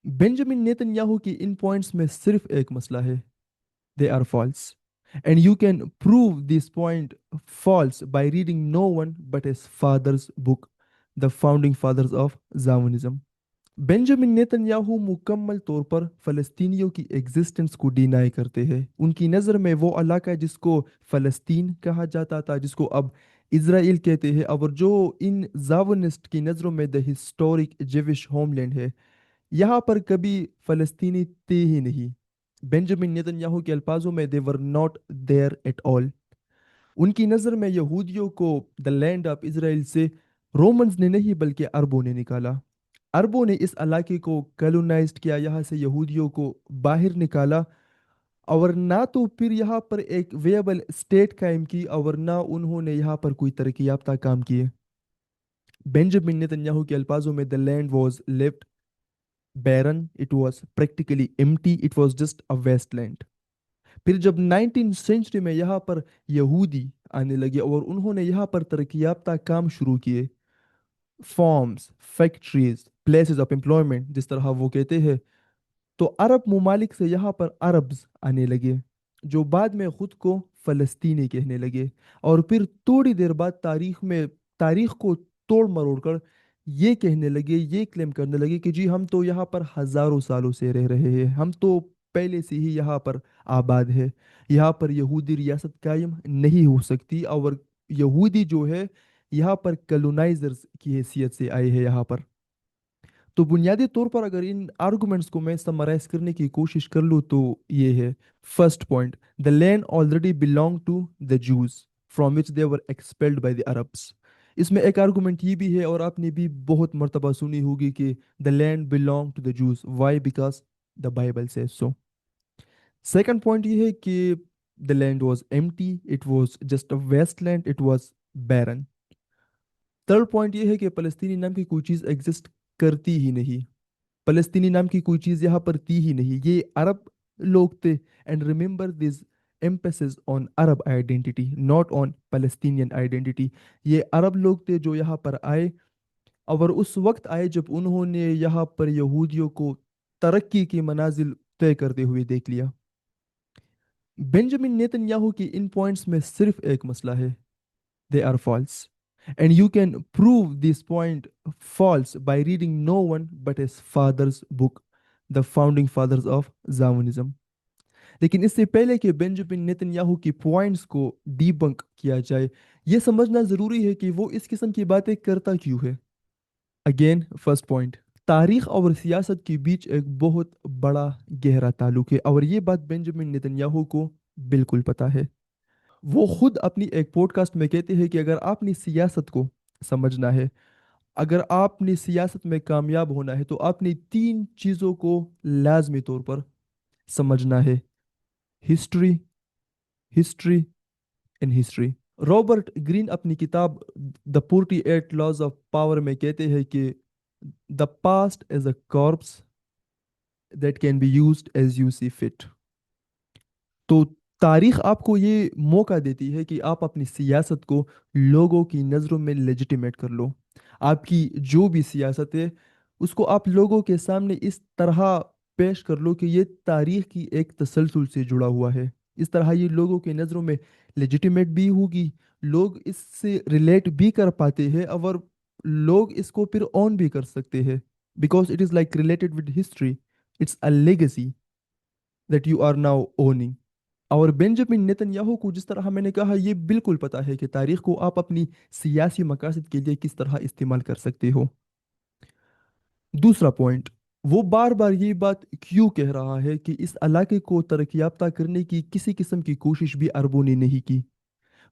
Benjamin Netanyahu की इन points में सिर्फ एक मसला है, they are false. And you can prove this point false by reading no one but his father's book, the founding fathers of Zionism. Benjamin Netanyahu मुकम्मल तौर पर फ़लस्तीनियों की एग्जिस्टेंस को डिनाई करते हैं। उनकी नज़र में वो इलाका है जिसको फ़लस्तीन कहा जाता था, जिसको अब इसराइल कहते हैं, और जो इन ज़ावनिस्ट की नज़रों में द हिस्टोरिक जेविश होमलैंड है, यहाँ पर कभी फ़लस्तीनी थे ही नहीं। बेंजामिन नेतन्याहू के अल्फाजों में they were not there at all. उनकी नज़र में यहूदियों को द लैंड ऑफ इसराइल से रोमन्स ने नहीं बल्कि अरबों ने निकाला। अरबों ने इस इलाके को कलोनाइज्ड किया, यहाँ से यहूदियों को बाहर निकाला, और ना तो फिर यहाँ पर एक वेएबल स्टेट कायम की और ना उन्होंने यहाँ पर कोई तरक्की याफ्ता काम किए। बेंजामिन नेतन्याहू के अल्फाजों में the land was left barren, it was practically empty, it was just a waste land. फिर जब 19 सेंचुरी में यहाँ पर यहूदी आने लगे और उन्होंने यहाँ पर तरक्की याफ्ता काम शुरू किए, forms, factories, places of employment जिस तरह वो कहते हैं, तो अरब ममालिक से यहाँ पर अरब्स आने लगे, जो बाद में खुद को फ़लस्तीनी कहने लगे। और फिर थोड़ी देर बाद तारीख को तोड़ मरोड़ कर ये कहने लगे, ये क्लेम करने लगे कि जी हम तो यहाँ पर हज़ारों सालों से रह रहे हैं, हम तो पहले से ही यहाँ पर आबाद है, यहाँ पर यहूदी रियासत कायम नहीं हो सकती, और यहूदी जो है यहाँ पर कलोनाइजर्स की हैसियत से आए हैं यहाँ पर। तो बुनियादी तौर पर अगर इन आर्गुमेंट्स को मैं समराइज करने की कोशिश कर लूँ तो ये है। First point, the land already belong to the Jews from which they were expelled by the Arabs. इसमें एक आर्गुमेंट ये भी है, और आपने भी बहुत मर्तबा सुनी होगी, कि the land belong to the Jews, why, because the Bible says so. Second point ये है कि the land was empty, it was just a waste land, it was barren. Third point ये है कि फ़लस्तीनी नाम की कोई चीज़ एग्जिस्ट करती ही नहीं, फ़लस्तीनी नाम की कोई चीज़ यहाँ पर थी ही नहीं, ये अरब लोग थे। And remember this emphasis on Arab identity, not on Palestinian identity. ये अरब लोग थे जो यहाँ पर आए, और उस वक्त आए जब उन्होंने यहाँ पर यहूदियों को तरक्की की मनाजिल तय करते हुए देख लिया। बेंजामिन नेतन्याहू की इन पॉइंट्स में सिर्फ एक मसला है, they are false. And you can prove this point false by reading no one but his father's book, the founding fathers of Zionism. लेकिन इससे पहले कि बेंजामिन नेतन्याहू की पॉइंट्स को डीबंक किया जाए, यह समझना जरूरी है कि वो इस किस्म की बातें करता क्यों है। अगेन फर्स्ट पॉइंट, तारीख और सियासत के बीच एक बहुत बड़ा गहरा ताल्लुक है, और ये बात बेंजामिन नेतन्याहू को बिल्कुल पता है। वो खुद अपनी एक पॉडकास्ट में कहते हैं कि अगर आपने सियासत को समझना है, अगर आपने सियासत में कामयाब होना है, तो आपने तीन चीज़ों को लाजमी तौर पर समझना है: history, history and history. Robert Greene अपनी किताब द 48 लॉज ऑफ पावर में कहते हैं कि the past is a corpse that can be used as you see fit. तो तारीख आपको ये मौका देती है कि आप अपनी सियासत को लोगों की नज़रों में लेजिटिमेट कर लो। आपकी जो भी सियासत है उसको आप लोगों के सामने इस तरह पेश कर लो कि ये तारीख की एक तसलसल से जुड़ा हुआ है। इस तरह ये लोगों की नज़रों में लेजिटिमेट भी होगी, लोग इससे रिलेट भी कर पाते हैं, और लोग इसको फिर ऑन भी कर सकते हैं, because it is like related with history, it's a legacy that you are now owning. और बेंजामिन नेतन्याहू को, जिस तरह मैंने कहा, ये बिल्कुल पता है कि तारीख को आप अपनी सियासी मकासद के लिए किस तरह इस्तेमाल कर सकते हो। दूसरा पॉइंट, वो बार बार ये बात क्यों कह रहा है कि इस इलाके को तरक्की याफ्ता करने की किसी किस्म की कोशिश भी अरबों ने नहीं की।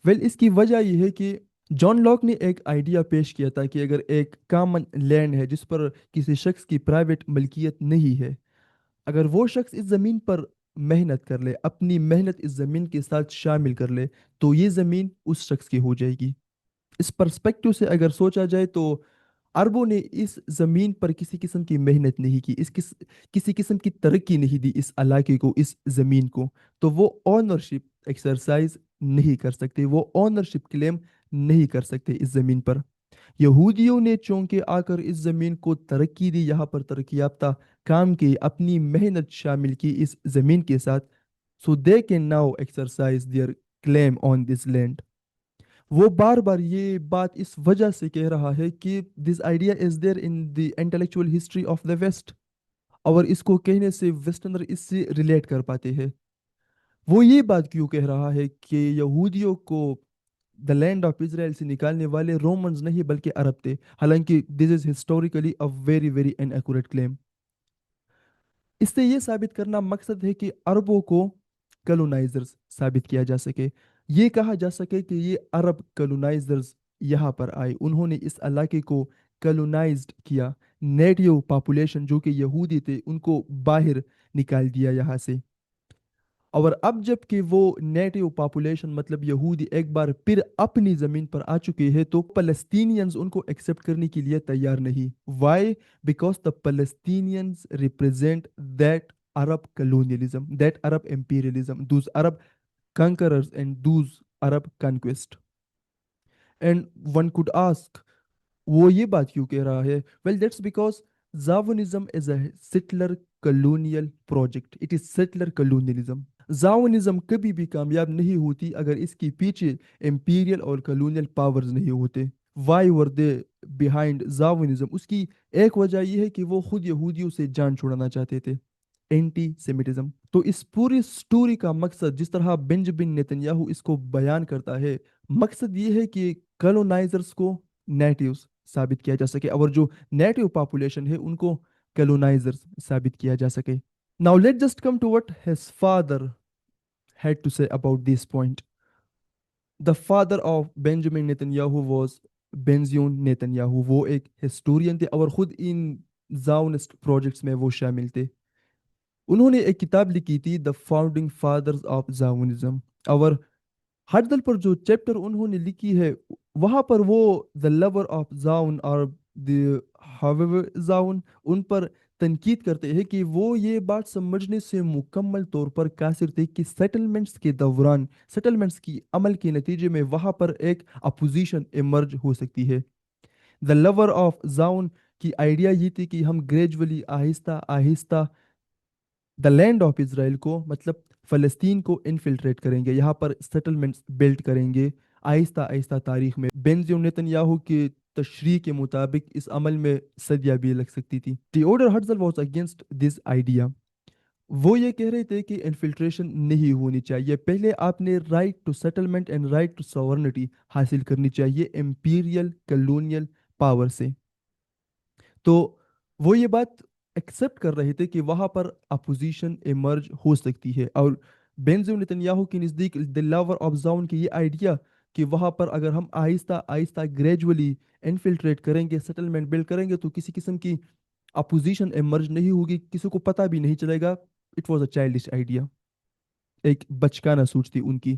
वेल, इसकी वजह यह है कि जॉन लॉक ने एक आइडिया पेश किया था कि अगर एक कॉमन लैंड है जिस पर किसी शख्स की प्राइवेट मलकियत नहीं है, अगर वो शख्स इस ज़मीन पर मेहनत कर ले, अपनी मेहनत इस ज़मीन के साथ शामिल कर ले, तो ये ज़मीन उस शख्स की हो जाएगी। इस पर्सपेक्टिव से अगर सोचा जाए तो अरबों ने इस ज़मीन पर किसी किस्म की मेहनत नहीं की, किसी किस्म की तरक्की नहीं दी इस इलाके को, इस ज़मीन को, तो वो ऑनरशिप एक्सरसाइज नहीं कर सकते, वो ऑनरशिप क्लेम नहीं कर सकते इस ज़मीन पर। یہودیوں نے چونکہ آ کر اس زمین کو ترقی دی، یہاں پر ترقی یافتہ کام کی، اپنی محنت شامل کی اس زمین کے ساتھ. So they can now exercise their claim on this land. وہ بار بار یہ بات اس وجہ سے کہہ رہا ہے کہ this idea is there in the intellectual history of the West. اور اس کو کہنے سے ویسٹرنر اس سے ریلیٹ کر پاتے ہیں. وہ یہ بات کیوں کہہ رہا ہے کہ یہودیوں کو دا لینڈ آف اسرائیل سے نکالنے والے رومنز نہیں بلکہ عرب تھے، حالانکہ this is historically a very very inaccurate claim. اس سے یہ ثابت کرنا مقصد ہے کہ عربوں کو کلونائزرز ثابت کیا جا سکے. یہ کہا جا سکے کہ یہ عرب کلونائزرز یہاں پر آئے، انہوں نے اس علاقے کو کلونائزڈ کیا. نیٹیو پاپولیشن جو کہ یہودی تھے ان کو باہر نکال دیا یہاں سے. اور اب جب کہ وہ نیٹیو پاپولیشن مطلب یہودی ایک بار پھر اپنی زمین پر آ چکے ہیں تو پلسطینینز ان کو ایکسیپٹ کرنے کے لیے تیار نہیں. Why? Because the Palestinians represent that عرب colonialism, that Arab imperialism, those Arab conquerors and those Arab conquest. And one could ask, وہ یہ بات کیوں کہہ رہا ہے؟ Well, that's because Zionism is a settler colonial project. It is settler colonialism. زاونزم کبھی بھی کامیاب نہیں ہوتی اگر اس کے پیچھے امپیریل اور کلونیل پاورز نہیں ہوتے. Why were they behind زاونزم؟ اس کی ایک وجہ یہ ہے کہ وہ خود یہودیوں سے جان چھوڑانا چاہتے تھے، اینٹی سیمیٹزم. تو اس پوری سٹوری کا مقصد جس طرح بنجمن نیتن یاہو اس کو بیان کرتا ہے، مقصد یہ ہے کہ کلونائزرز کو نیٹیوز ثابت کیا جا سکے اور جو نیٹیو پاپولیشن ہے ان کو کلونائزرز ثابت کیا جا سکے. Now let's just come to what his father had to say about this point. The father of Benjamin Netanyahu was Benzion Netanyahu. وہ ایک ہسٹورین تھے اور خود ان زاونسٹ پروجیکٹس میں وہ شامل تھے. انہوں نے ایک کتاب لکھی تھی دا فاؤنڈنگ فادرز آف زاونزم. اور ہڈل پر جو چیپٹر انہوں نے لکھی ہے وہاں پر وہ دا لور آف زاون اور دی ہاویور زاون ان پر تنقید کرتے ہیں کہ وہ یہ بات سمجھنے سے مکمل طور پر قاصر تھے کہ سیٹلمنٹس کے دوران، سیٹلمنٹس کی عمل کے نتیجے میں وہاں پر ایک اپوزیشن ایمرج ہو سکتی ہے. دا لور آف زاون کی آئیڈیا یہ تھی کہ ہم گریجولی آہستہ آہستہ دا لینڈ آف اسرائیل کو مطلب فلسطین کو انفلٹریٹ کریں گے، یہاں پر سیٹلمنٹس بلڈ کریں گے آہستہ آہستہ. تاریخ میں بینزیون نیتن یاہو کے تشریح کے مطابق اس عمل میں صدیہ بھی لگ سکتی تھی. تھیوڈر Herzl was against this idea. وہ یہ کہہ رہے تھے کہ انفلٹریشن نہیں ہونی چاہیے، پہلے آپ نے right to settlement and right to sovereignty حاصل کرنی چاہیے امپیریل کلونیل پاور سے. تو وہ یہ بات ایکسیپٹ کر رہے تھے کہ وہاں پر اپوزیشن ایمرج ہو سکتی ہے. اور بینزیون نیتن یاہو کے نزدیک دی لاور آف زاون کی یہ آئیڈیا کہ وہاں پر اگر ہم آہستہ آہستہ گریجولی انفلٹریٹ کریں گے، سیٹلمنٹ بلڈ کریں گے تو کسی قسم کی اپوزیشن ایمرج نہیں ہوگی، کسی کو پتہ بھی نہیں چلے گا. It was a childish idea, ایک بچکانہ سوچ تھی ان کی.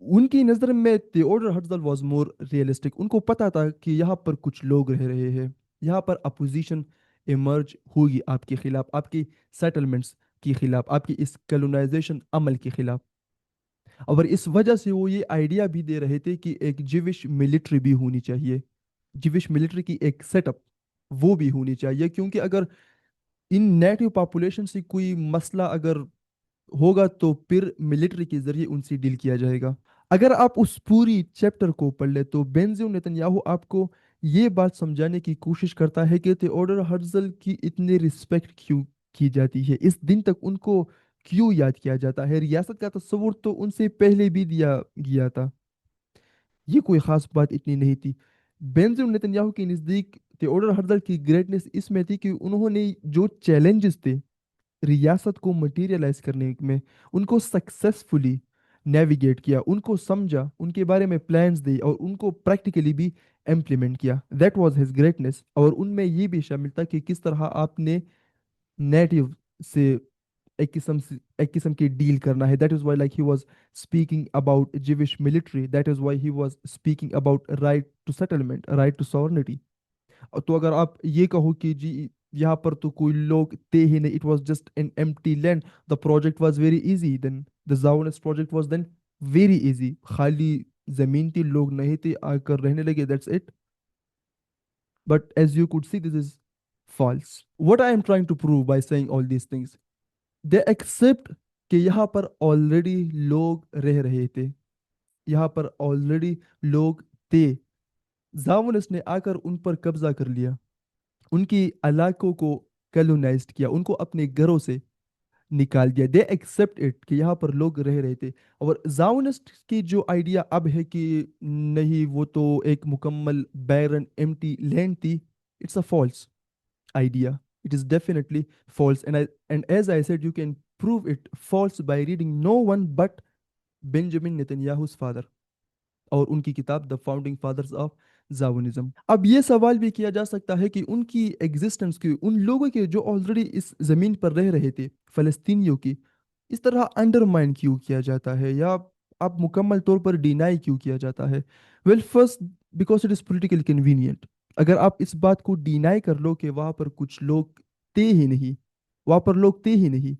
ان کی نظر میں تھیوڈر ہرزل واز مور ریئلسٹک. ان کو پتا تھا کہ یہاں پر کچھ لوگ رہ رہے ہیں، یہاں پر اپوزیشن ایمرج ہوگی آپ کے خلاف، آپ کی سیٹلمنٹس کے خلاف، آپ کی اس کلونائزیشن عمل کے خلاف. اور اس وجہ سے وہ یہ آئیڈیا بھی دے رہے تھے کہ ایک جوش ملٹری بھی ہونی چاہیے، جوش ملٹری کی ایک سیٹ اپ وہ بھی ہونی چاہیے. کیونکہ اگر ان نیٹو پاپولیشن سے کوئی مسئلہ اگر ہوگا تو پھر ملٹری کے ذریعے ان سے ڈیل کیا جائے گا. اگر آپ اس پوری چیپٹر کو پڑھ لیں تو بینزیون نیتن یاہو آپ کو یہ بات سمجھانے کی کوشش کرتا ہے کہ تھیوڈر ہرزل کی اتنی رسپیکٹ کیوں کی جاتی ہے، اس دن تک ان کو کیوں یاد کیا جاتا ہے. ریاست کا تصور تو ان سے پہلے بھی دیا گیا تھا، یہ کوئی خاص بات اتنی نہیں تھی. بینزیون نیتن یاہو کے نزدیک تھیوڈر ہرزل کی گریٹنس اس میں تھی کہ انہوں نے جو چیلنجز تھے ریاست کو مٹیریلائز کرنے میں ان کو سکسیسفلی نیویگیٹ کیا، ان کو سمجھا، ان کے بارے میں پلانز دی اور ان کو پریکٹیکلی بھی امپلیمنٹ کیا. That was his greatness. اور ان میں یہ بھی شامل تھا کہ کس طرح آپ نے نیٹیو سے ایک قسم کی ڈیل کرنا ہے. That is why like he was speaking about Jewish military, that is why he was speaking about right to settlement, right to sovereignty. تو اگر آپ یہ کہو کہ جی یہاں پر تو کوئی لوگ تھے ہی نہیں، it was just an empty land, the project was very easy, then the Zionist project was then very easy. خالی زمین تھی، لوگ نہیں تھے، آ کر رہنے لگے، that's it. But as you could see, this is false. What I am trying to prove by saying all these things, they accept कि यहाँ पर ऑलरेडी लोग रह रहे थे, यहाँ पर ऑलरेडी लोग थे, जावनस ने आकर उन पर कब्जा कर लिया, उनकी इलाकों को कलोनाइज्ड किया, उनको अपने घरों से निकाल दिया। दे एक्सेप्ट इट कि यहाँ पर लोग रह रहे थे। और जाउनिस्ट की जो आइडिया अब है कि नहीं वो तो एक मुकम्मल बैरन एम्प्टी लैंड थी, it's a false idea. It is definitely false. And as I said, you can prove it false by reading no one but Benjamin Netanyahu's father और उनकी किताब द फाउंडिंग फादर्स ऑफ जावनिज्म। अब ये सवाल भी किया जा सकता है कि उनकी एग्जिस्टेंस की, उन लोगों के जो ऑलरेडी इस ज़मीन पर रह रहे थे, फ़लस्तीनियों की, इस तरह अंडरमाइन क्यों किया जाता है, या अब मुकम्मल तौर पर डिनाई क्यों किया जाता है? Well, first, because it is politically convenient. अगर आप इस बात को डिनाई कर लो कि वहाँ पर कुछ लोग थे ही नहीं, वहाँ पर लोग थे ही नहीं,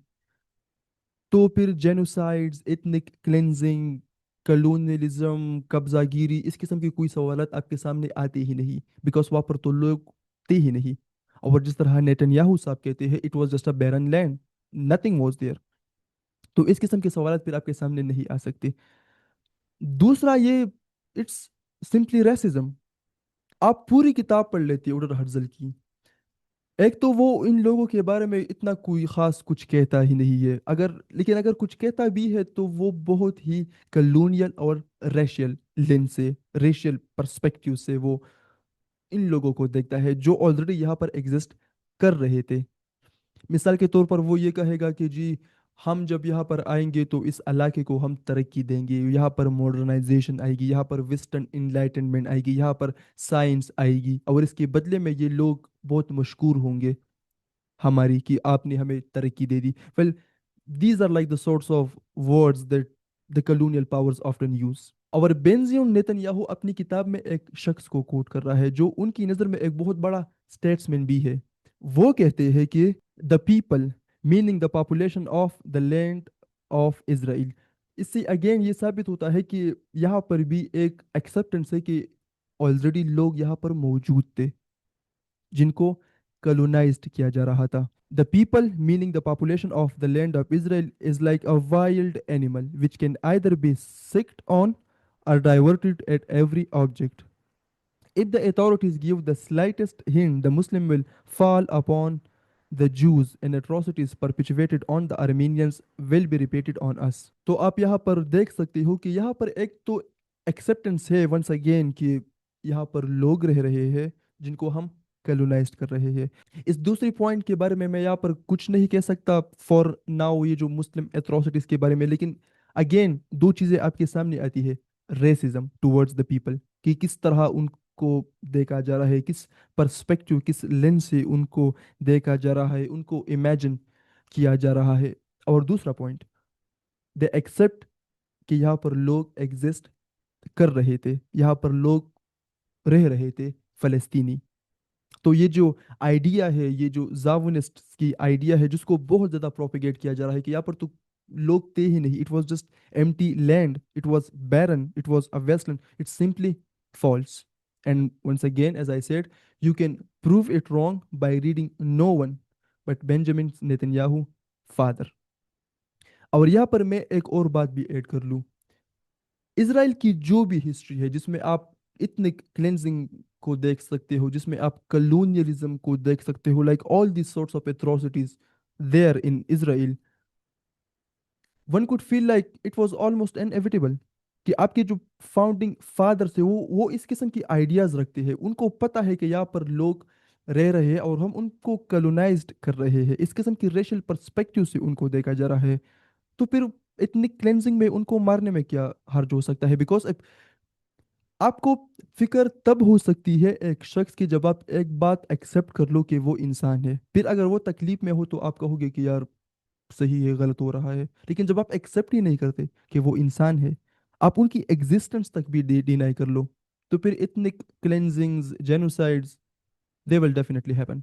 तो फिर जेनोसाइड्स, एथनिक क्लेंजिंग, कलोनियलिज्म, कब्जागिरी, इस किस्म की कोई सवालत आपके सामने आते ही नहीं, बिकॉज वहाँ पर तो लोग थे ही नहीं। और जिस तरह नेतन्याहू साहब कहते हैं, it was just a barren land, nothing was there. तो इस किस्म के सवालत फिर आपके सामने नहीं आ सकते। दूसरा ये, इट्स सिंपली रेसिज्म। आप पूरी किताब पढ़ लेती है उडर हर्जल की, एक तो वो इन लोगों के बारे में इतना कोई खास कुछ कहता ही नहीं है, अगर लेकिन अगर कुछ कहता भी है तो वो बहुत ही कलोनियल और रेशियल लेंस से, रेशियल पर्सपेक्टिव से वो इन लोगों को देखता है जो ऑलरेडी यहाँ पर एग्जिस्ट कर रहे थे। मिसाल के तौर पर वो ये कहेगा कि जी, हम जब यहाँ पर आएंगे तो इस इलाके को हम तरक्की देंगे, यहाँ पर मॉडर्नाइजेशन आएगी, यहाँ पर वेस्टर्न इनलाइटनमेंट आएगी, यहाँ पर साइंस आएगी, और इसके बदले में ये लोग बहुत मशहूर होंगे हमारी, कि आपने हमें तरक्की दे दी। Well, these are like the sorts of words that the colonial powers often use. और बेंजियन नेतन्याहू अपनी किताब में एक शख्स को कोट कर रहा है जो उनकी नज़र में एक बहुत बड़ा स्टेट्समैन भी है। वो कहते हैं कि the people, meaning the population of the land of Israel. इससे अगेन ये साबित होता है कि यहाँ पर भी एक एक्सेप्टेंस है कि ऑलरेडी लोग यहाँ पर मौजूद थे जिनको कलोनाइज्ड किया जा रहा था। The people, meaning the population of the land of Israel, is like a wild animal which can either be sicked on or diverted at every object. If the authorities give the slightest hint, the Muslim will fall upon the Jews, and atrocities perpetuated on the Armenians will be repeated on us. तो आप यहाँ पर देख सकते हो कि यहाँ पर एक तो एक्सेप्टेंस है वंस अगेन कि यहाँ पर लोग रह रहे हैं जिनको हम कलोनाइज्ड कर रहे हैं। इस दूसरी पॉइंट के बारे में मैं यहाँ पर कुछ नहीं कह सकता फॉर नाउ, ये जो मुस्लिम एट्रोसिटीज के बारे में, लेकिन अगेन दो चीज़ें आपके सामने आती है। रेसिज्म टुवर्ड्स द पीपल, कि किस तरह उनको देखा जा रहा है, किस पर्सपेक्टिव, किस लेंस से उनको देखा जा रहा है, उनको इमेजिन किया जा रहा है। और दूसरा पॉइंट, दे एक्सेप्ट कि यहाँ पर लोग एग्जिस्ट कर रहे थे, यहाँ पर लोग रह रहे थे, फ़लस्तीनी। तो ये जो आइडिया है, ये जो जावनिस्ट की आइडिया है जिसको बहुत ज़्यादा प्रोपेगेट किया जा रहा है कि यहाँ पर तो लोग थे ही नहीं, it was just empty land, it was barren, it was a wasteland, it's simply false. And once again as I said, you can prove it wrong by reading no one but Benjamin Netanyahu father. और यहाँ पर मैं एक और बात भी add कर लूँ, इसराइल की जो भी हिस्ट्री है जिसमें आप इथनिक क्लेंजिंग को देख सकते हो, जिसमें आप कलोनियलिज्म को देख सकते हो, like all this sorts of atrocities there in Israel, one could feel like it was almost inevitable कि आपके जो फाउंडिंग फादर्स थे वो इस किस्म की आइडियाज रखते हैं, उनको पता है कि यहाँ पर लोग रह रहे हैं और हम उनको कलोनाइज्ड कर रहे हैं, इस किस्म की रेशियल पर्सपेक्टिव से उनको देखा जा रहा है। तो फिर इतनी क्लेंजिंग में उनको मारने में क्या हर्ज हो सकता है? बिकॉज आपको फिक्र तब हो सकती है एक शख्स की जब आप एक बात एक्सेप्ट कर लो कि वो इंसान है, फिर अगर वो तकलीफ में हो तो आप कहोगे कि यार सही है, गलत हो रहा है। लेकिन जब आप एक्सेप्ट ही नहीं करते कि वो इंसान है, आप उनकी एग्जिस्टेंस तक भी डिनाई कर लो, तो फिर इतने cleansings, genocides, they will definitely happen.